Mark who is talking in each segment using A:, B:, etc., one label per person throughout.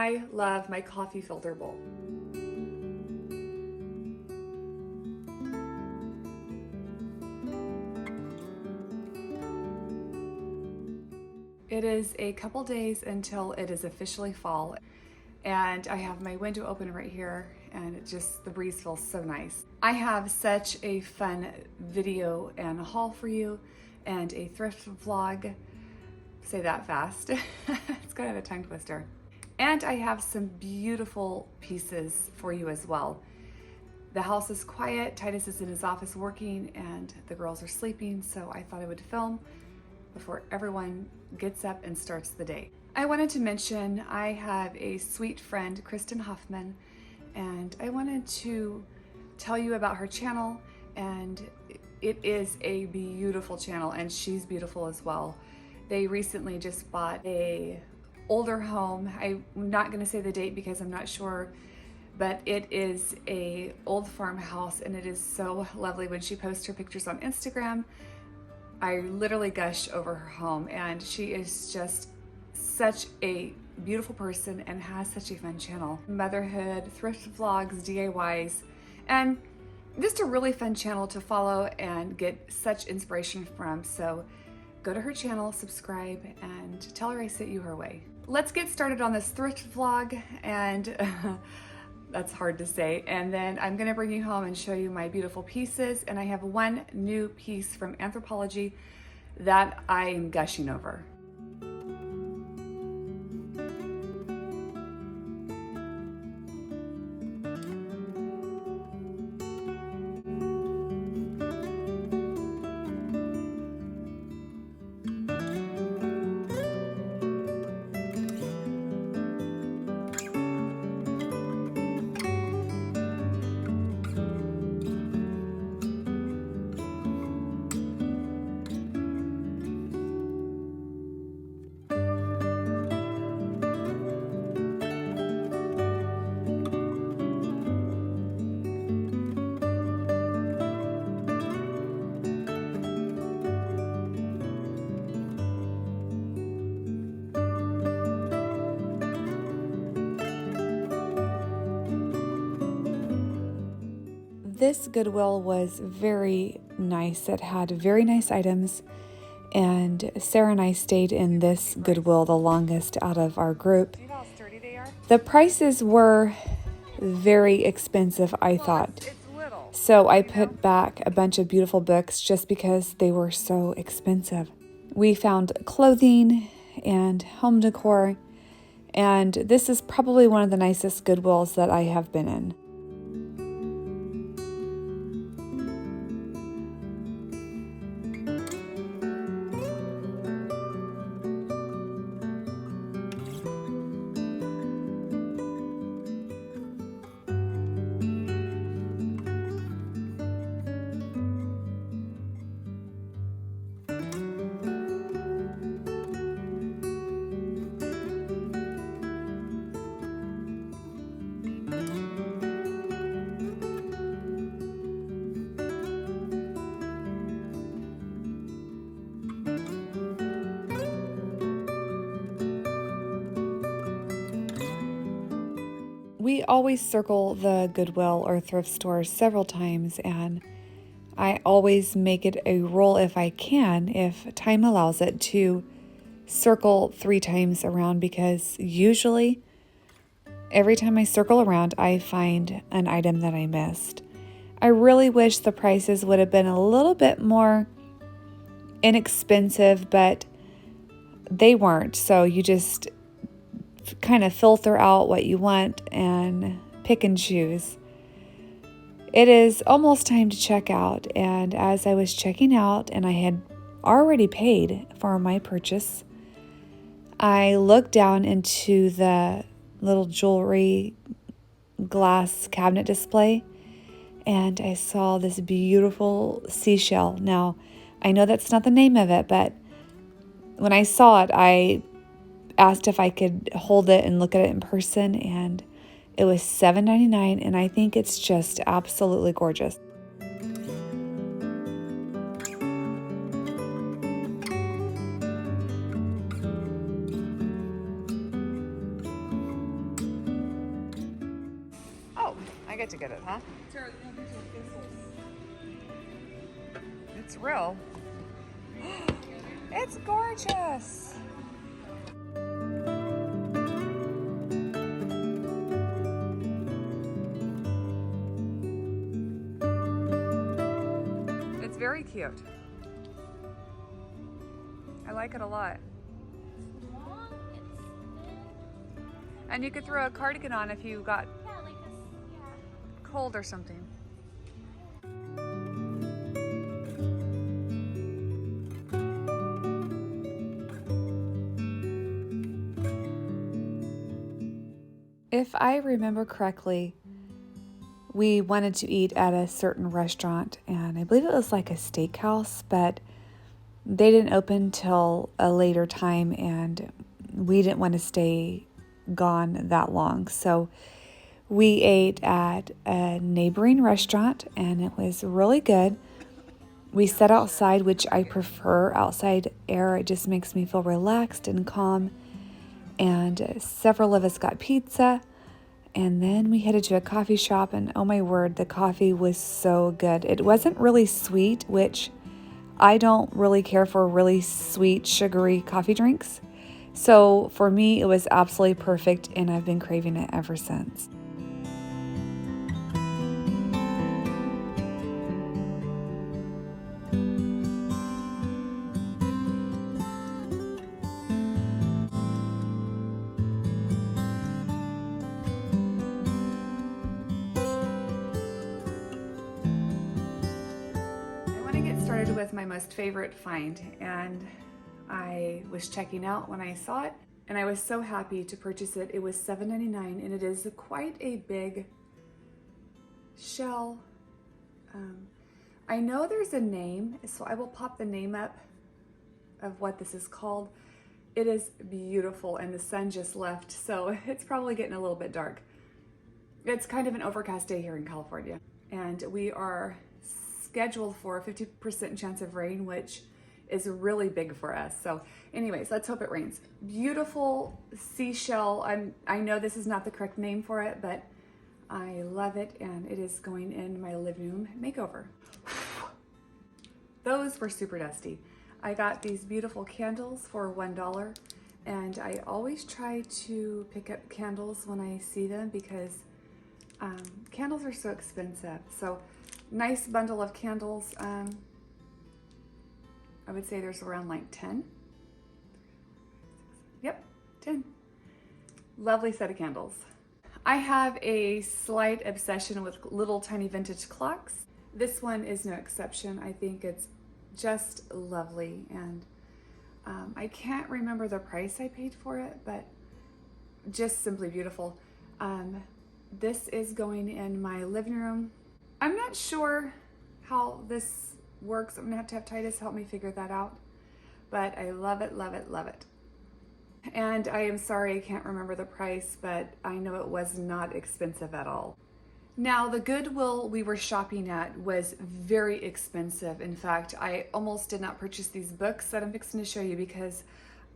A: I love my coffee filter bowl. It is a couple days until it is officially fall, and I have my window open right here, and the breeze feels so nice. I have such a fun video and a haul for you, and a thrift vlog. Say that fast. It's kind of a tongue twister. And I have some beautiful pieces for you as well. The house is quiet, Titus is in his office working, and the girls are sleeping, so I thought I would film before everyone gets up and starts the day. I wanted to mention I have a sweet friend, Kristen Huffman, and I wanted to tell you about her channel, and it is a beautiful channel, and she's beautiful as well. They recently just bought a older home. I'm not gonna say the date because I'm not sure, but it is a old farmhouse, and it is so lovely. When she posts her pictures on Instagram, I literally gush over her home, and she is just such a beautiful person and has such a fun channel. Motherhood, thrift vlogs, DIYs, and just a really fun channel to follow and get such inspiration from. So go to her channel, subscribe, and tell her I sent you her way. Let's get started on this thrift vlog, and that's hard to say. And then I'm gonna bring you home and show you my beautiful pieces. And I have one new piece from Anthropologie that I'm gushing over. This Goodwill was very nice. It had very nice items, and Sarah and I stayed in this Goodwill the longest out of our group. See how sturdy they are? The prices were very expensive, I thought. So I put back a bunch of beautiful books just because they were so expensive. We found clothing and home decor, and this is probably one of the nicest Goodwills that I have been in. We always circle the Goodwill or thrift stores several times, and I always make it a rule, if I can, if time allows it, to circle 3 times around, because usually every time I circle around, I find an item that I missed. I really wish the prices would have been a little bit more inexpensive, but they weren't. So you just kind of filter out what you want and pick and choose. It is almost time to check out, and as I was checking out and I had already paid for my purchase, I looked down into the little jewelry glass cabinet display, and I saw this beautiful seashell. Now, I know that's not the name of it, but when I saw it, I asked if I could hold it and look at it in person, and it was $7.99, and I think it's just absolutely gorgeous. get to get it, huh? It's real. It's gorgeous. It's very cute. I like it a lot. And you could throw a cardigan on if you got cold or something. If I remember correctly, we wanted to eat at a certain restaurant, and I believe it was like a steakhouse, but they didn't open till a later time, and we didn't want to stay gone that long. So we ate at a neighboring restaurant, and it was really good. We sat outside, which I prefer outside air. It just makes me feel relaxed and calm. And several of us got pizza. And then we headed to a coffee shop, and oh my word, the coffee was so good. It wasn't really sweet, which I don't really care for really sweet, sugary coffee drinks. So for me, it was absolutely perfect, and I've been craving it ever since. Started with my most favorite find, and I was checking out when I saw it, and I was so happy to purchase it. It was $7.99, and it is quite a big shell. I know there's a name, so I will pop the name up of what this is called. It is beautiful, and the sun just left, so it's probably getting a little bit dark. It's kind of an overcast day here in California, and we are scheduled for a 50% chance of rain, which is really big for us. So anyways, let's hope it rains. Beautiful seashell. I know this is not the correct name for it, but I love it, and it is going in my living room makeover. Those were super dusty. I got these beautiful candles for $1, and I always try to pick up candles when I see them because candles are so expensive. So nice bundle of candles. I would say there's around like 10. Yep, 10. Lovely set of candles. I have a slight obsession with little tiny vintage clocks. This one is no exception. I think it's just lovely, and I can't remember the price I paid for it, but just simply beautiful. This is going in my living room. I'm not sure how this works. I'm gonna have to have Titus help me figure that out, but I love it, love it, love it. And I am sorry I can't remember the price, but I know it was not expensive at all. Now, the Goodwill we were shopping at was very expensive. In fact, I almost did not purchase these books that I'm fixing to show you because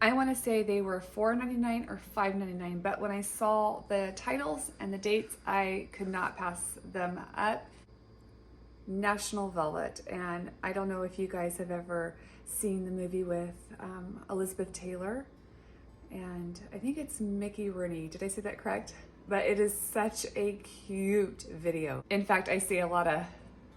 A: I want to say they were $4.99 or $5.99, but when I saw the titles and the dates, I could not pass them up. National Velvet, and I don't know if you guys have ever seen the movie with Elizabeth Taylor, and I think it's Mickey Rooney. Did I say that correct? But it is such a cute video. In fact, I see a lot of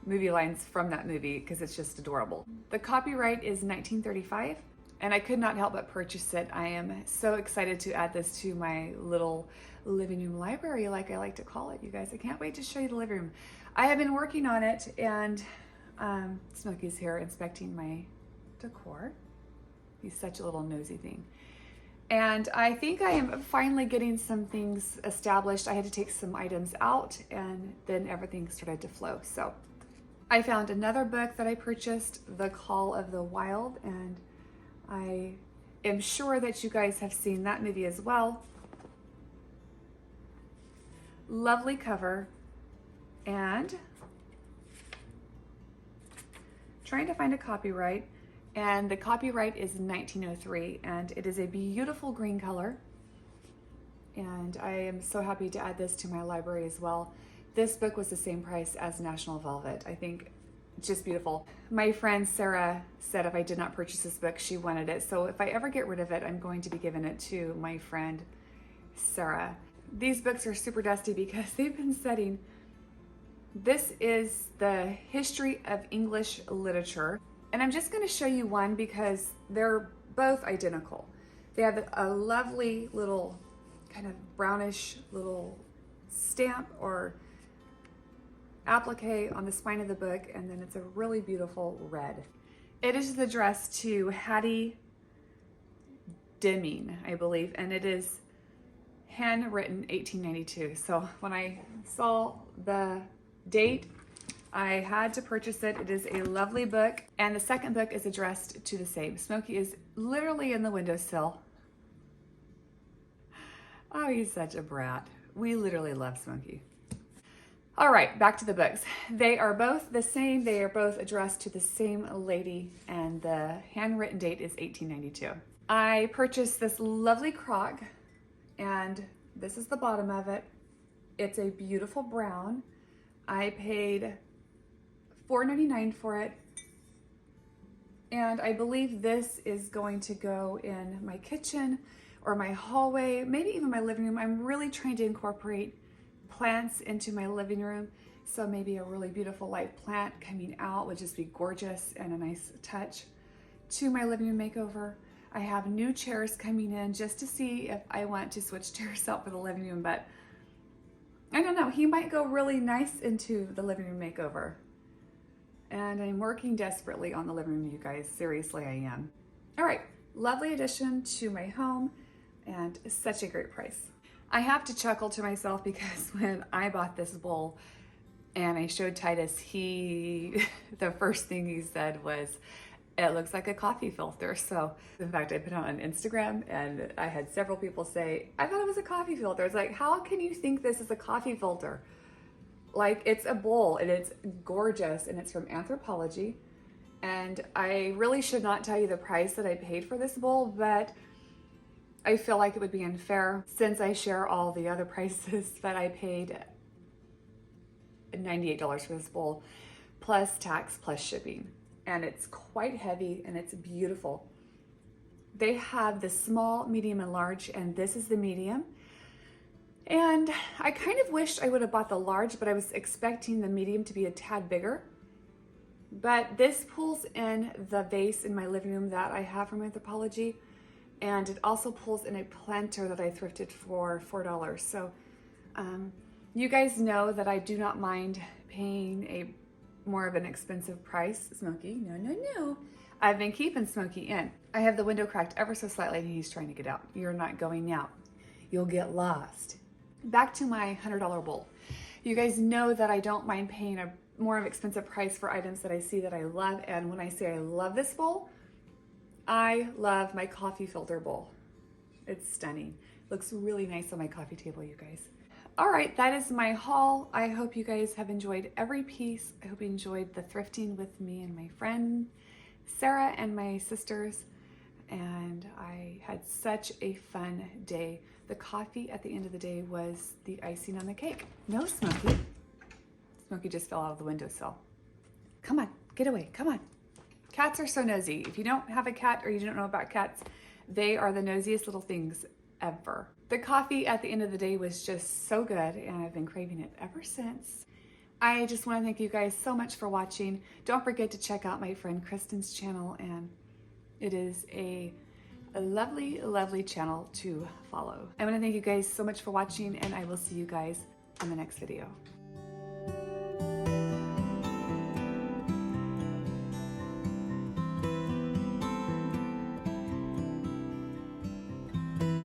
A: movie lines from that movie because it's just adorable. The copyright is 1935, and I could not help but purchase it. I am so excited to add this to my little living room library, like I like to call it, you guys. I can't wait to show you the living room. I have been working on it, and Smokey's here inspecting my decor. He's such a little nosy thing. And I think I am finally getting some things established. I had to take some items out, and then everything started to flow. So I found another book that I purchased, The Call of the Wild, and I am sure that you guys have seen that movie as well. Lovely cover, and trying to find a copyright, and the copyright is 1903, and it is a beautiful green color, and I am so happy to add this to my library as well. This book was the same price as National Velvet. I think just beautiful. My friend Sarah said if I did not purchase this book, she wanted it. So if I ever get rid of it, I'm going to be giving it to my friend Sarah. These books are super dusty because they've been setting. This is the history of English literature. And I'm just going to show you one because they're both identical. They have a lovely little kind of brownish little stamp or applique on the spine of the book, and then it's a really beautiful red. It is addressed to Hattie Deming, I believe, and it is handwritten 1892. So when I saw the date, I had to purchase it. It is a lovely book, and the second book is addressed to the same. Smokey is literally in the windowsill. Oh, he's such a brat. We literally love Smokey. All right, back to the books. They are both the same. They are both addressed to the same lady, and the handwritten date is 1892. I purchased this lovely crock, and this is the bottom of it. It's a beautiful brown. I paid $4.99 for it, and I believe this is going to go in my kitchen or my hallway, maybe even my living room. I'm really trying to incorporate plants into my living room, so maybe a really beautiful live plant coming out would just be gorgeous and a nice touch to my living room makeover. I have new chairs coming in just to see if I want to switch chairs out for the living room, but I don't know, he might go really nice into the living room makeover. And I'm working desperately on the living room, you guys. Seriously, I am. All right, lovely addition to my home and such a great price. I have to chuckle to myself because when I bought this bowl and I showed Titus, the first thing he said was, it looks like a coffee filter. So in fact, I put it on Instagram and I had several people say, I thought it was a coffee filter. It's like, how can you think this is a coffee filter? Like, it's a bowl and it's gorgeous and it's from Anthropology. And I really should not tell you the price that I paid for this bowl, but I feel like it would be unfair since I share all the other prices, but I paid $98 for this bowl, plus tax, plus shipping. And it's quite heavy and it's beautiful. They have the small, medium, and large, and this is the medium. And I kind of wished I would have bought the large, but I was expecting the medium to be a tad bigger. But this pulls in the vase in my living room that I have from Anthropology. And it also pulls in a planter that I thrifted for $4. So you guys know that I do not mind paying a more of an expensive price. Smokey, no. I've been keeping Smokey in. I have the window cracked ever so slightly and he's trying to get out. You're not going out. You'll get lost. Back to my $100 bowl. You guys know that I don't mind paying a more of an expensive price for items that I see that I love. And when I say I love this bowl, I love my coffee filter bowl. It's stunning. Looks really nice on my coffee table, you guys. All right, that is my haul. I hope you guys have enjoyed every piece. I hope you enjoyed the thrifting with me and my friend Sarah and my sisters. And I had such a fun day. The coffee at the end of the day was the icing on the cake. No, Smokey. Smokey just fell out of the windowsill. Come on, get away, come on. Cats are so nosy. If you don't have a cat or you don't know about cats, they are the nosiest little things ever. The coffee at the end of the day was just so good and I've been craving it ever since. I just want to thank you guys so much for watching. Don't forget to check out my friend Kristen's channel, and it is a lovely, lovely channel to follow. I want to thank you guys so much for watching, and I will see you guys on the next video.